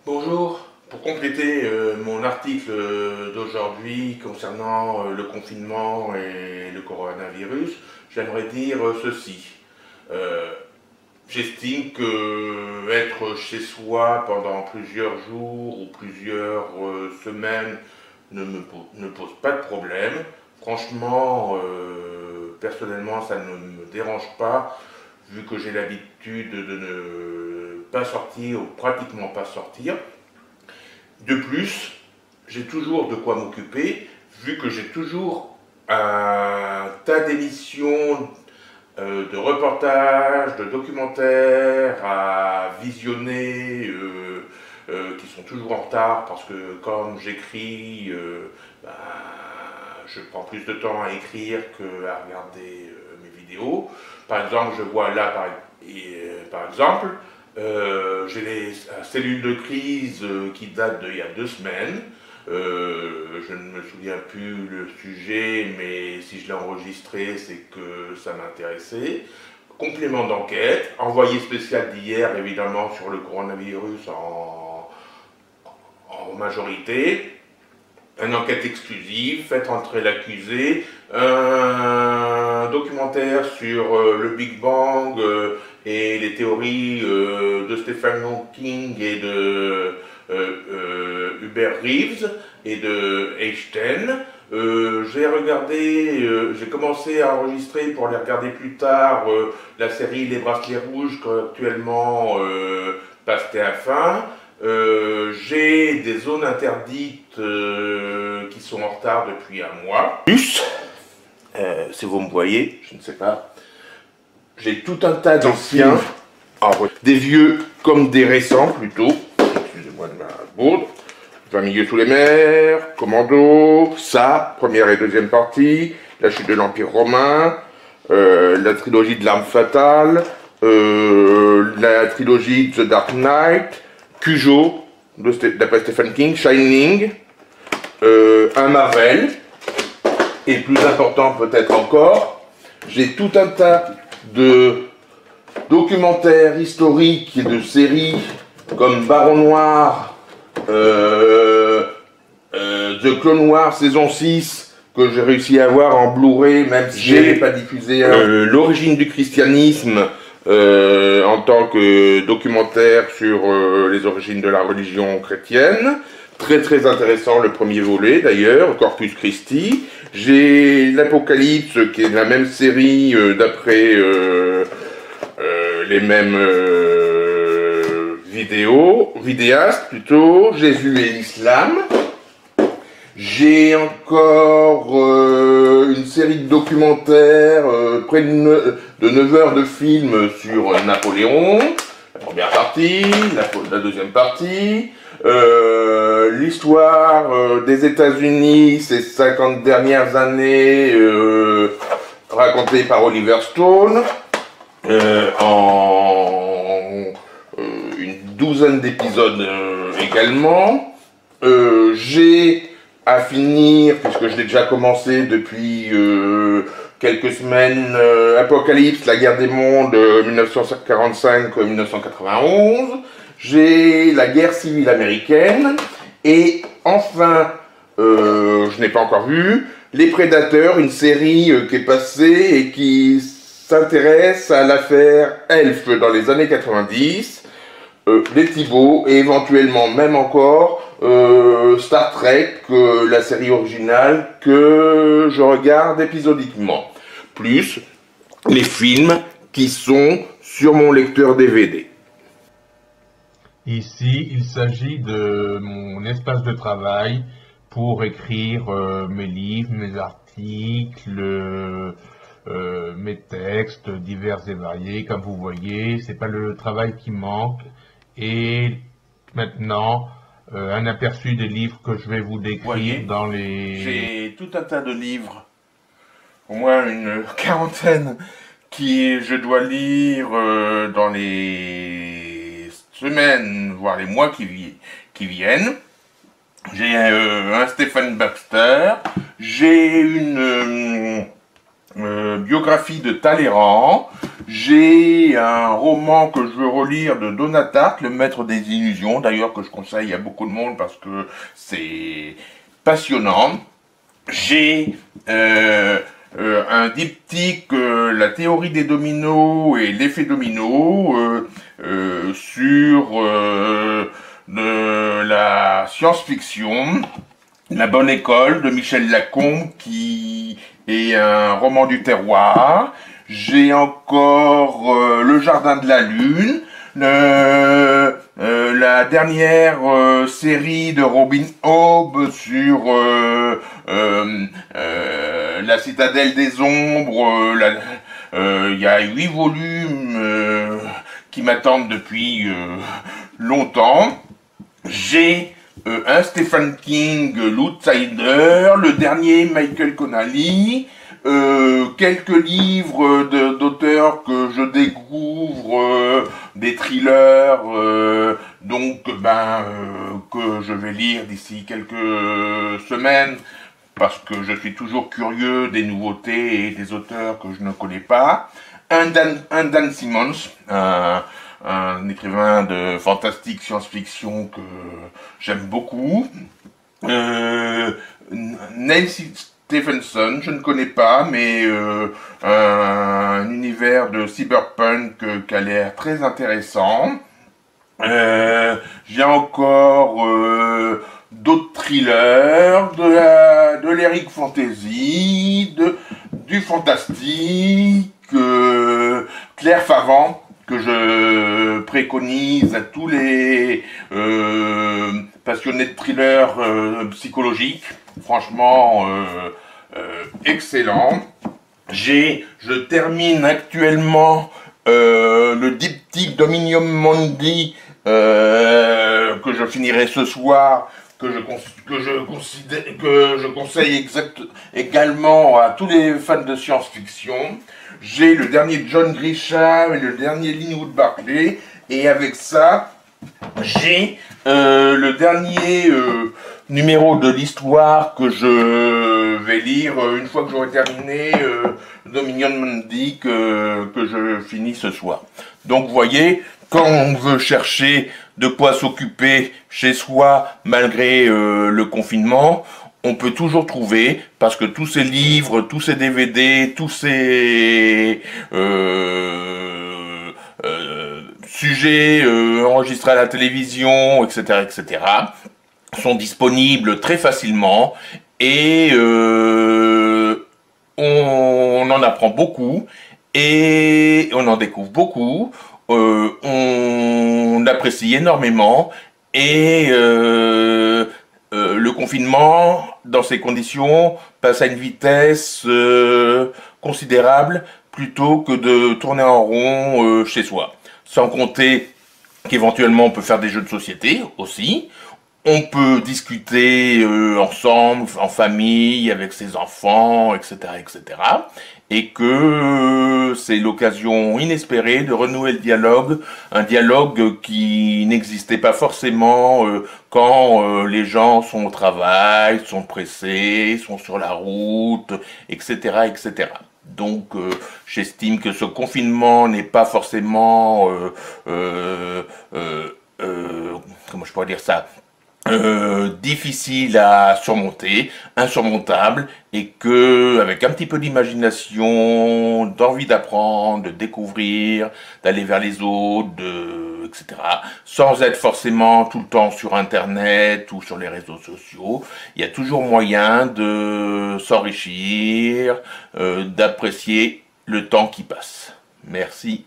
Bonjour, pour compléter mon article d'aujourd'hui concernant le confinement et le coronavirus, j'aimerais dire ceci. Euh, J'estime que être chez soi pendant plusieurs jours ou plusieurs semaines ne pose pas de problème. Franchement, personnellement, ça ne me dérange pas, vu que j'ai l'habitude de ne pas sortir ou pratiquement pas sortir. De plus, j'ai toujours de quoi m'occuper, vu que j'ai toujours un tas d'émissions, de reportages, de documentaires à visionner, qui sont toujours en retard, parce que comme j'écris, ben, je prends plus de temps à écrire qu'à regarder mes vidéos. Par exemple, je vois là, par exemple, j'ai les cellules de crise qui datent d'il y a 2 semaines. Je ne me souviens plus le sujet, mais si je l'ai enregistré, c'est que ça m'intéressait. Complément d'enquête, envoyé spécial d'hier, évidemment, sur le coronavirus en majorité. Une enquête exclusive, faites entrer l'accusé, un documentaire sur le Big Bang et les théories de Stephen Hawking et de Hubert Reeves et de Einstein. J'ai commencé à enregistrer pour les regarder plus tard la série Les Bracelets Rouges qu'actuellement passe TF1. J'ai des zones interdites qui sont en retard depuis un mois. Plus, si vous me voyez, je ne sais pas, j'ai tout un tas d'anciens, des vieux comme des récents plutôt. Excusez-moi de ma bourde. 20 milieux sous les mers, Commando, ça, première et deuxième partie, la chute de l'Empire romain, la trilogie de l'arme fatale, la trilogie The Dark Knight, Cujo, d'après Stephen King, Shining, un Marvel, et plus important peut-être encore, j'ai tout un tas de documentaires historiques et de séries comme Baron Noir, The Clone Wars saison 6 que j'ai réussi à avoir en Blu-ray, même si je n'ai pas diffusé l'origine du christianisme en tant que documentaire sur les origines de la religion chrétienne. Très très intéressant le premier volet d'ailleurs, Corpus Christi. J'ai l'Apocalypse qui est la même série d'après les mêmes vidéastes plutôt, Jésus et l'Islam. J'ai encore une série de documentaires, près de 9 heures de films sur Napoléon, la première partie, la deuxième partie, l'histoire des États-Unis, ces 50 dernières années, racontée par Oliver Stone, en une douzaine d'épisodes également. J'ai à finir, puisque je l'ai déjà commencé depuis quelques semaines, Apocalypse, la guerre des mondes, 1945-1991. J'ai la guerre civile américaine. Et enfin, je n'ai pas encore vu, Les Prédateurs, une série qui est passée et qui s'intéresse à l'affaire Elf dans les années 90. Les Thibauts et éventuellement même encore Star Trek, la série originale que je regarde épisodiquement, plus les films qui sont sur mon lecteur DVD. Ici, il s'agit de mon espace de travail pour écrire mes livres, mes articles, mes textes divers et variés. Comme vous voyez, c'est pas le travail qui manque. Et maintenant, un aperçu des livres que je vais vous décrire dans les... J'ai tout un tas de livres, au moins une quarantaine, qui je dois lire dans les semaines, voire les mois qui viennent. J'ai un Stephen Baxter, j'ai une biographie de Talleyrand, J'ai un roman que je veux relire de Donna Tartt, Le Maître des Illusions, d'ailleurs que je conseille à beaucoup de monde parce que c'est passionnant. J'ai un diptyque, La théorie des dominos et l'effet domino, sur de la science-fiction, La Bonne École de Michel Lacombe, qui est un roman du terroir. J'ai encore Le Jardin de la Lune, la dernière série de Robin Hobb sur la Citadelle des Ombres. Il y a 8 volumes qui m'attendent depuis longtemps. J'ai un Stephen King, L'Outsider, le dernier Michael Connelly, quelques livres d'auteurs que je découvre, des thrillers, que je vais lire d'ici quelques semaines, parce que je suis toujours curieux des nouveautés et des auteurs que je ne connais pas. Un Dan Simmons, un écrivain de fantastique science-fiction que j'aime beaucoup. Nancy Stephenson, je ne connais pas, mais un univers de cyberpunk qui a l'air très intéressant. J'ai encore d'autres thrillers, de l'Eric Fantasy, du fantastique, Claire Favant, que je préconise à tous les passionnés de thrillers psychologiques. Franchement, excellent. Je termine actuellement le diptyque Dominium Mundi que je finirai ce soir, que je conseille également à tous les fans de science-fiction. J'ai le dernier John Grisham et le dernier Linwood Barclay, et avec ça, j'ai le dernier numéro de l'histoire que je vais lire une fois que j'aurai terminé Dominion Mundi que je finis ce soir. Donc vous voyez, quand on veut chercher de quoi s'occuper chez soi malgré le confinement, on peut toujours trouver, parce que tous ces livres, tous ces DVD, tous ces sujets enregistrés à la télévision, etc., etc., sont disponibles très facilement, et on en apprend beaucoup, et on en découvre beaucoup, on apprécie énormément, et le confinement, dans ces conditions, passe à une vitesse considérable, plutôt que de tourner en rond chez soi. Sans compter qu'éventuellement on peut faire des jeux de société aussi, on peut discuter ensemble, en famille, avec ses enfants, etc., etc. Et que c'est l'occasion inespérée de renouer le dialogue, un dialogue qui n'existait pas forcément quand les gens sont au travail, sont pressés, sont sur la route, etc., etc. Donc, j'estime que ce confinement n'est pas forcément, comment je pourrais dire ça, difficile à surmonter, insurmontable, et que avec un petit peu d'imagination, d'envie d'apprendre, de découvrir, d'aller vers les autres, etc., sans être forcément tout le temps sur Internet ou sur les réseaux sociaux, il y a toujours moyen de s'enrichir, d'apprécier le temps qui passe. Merci.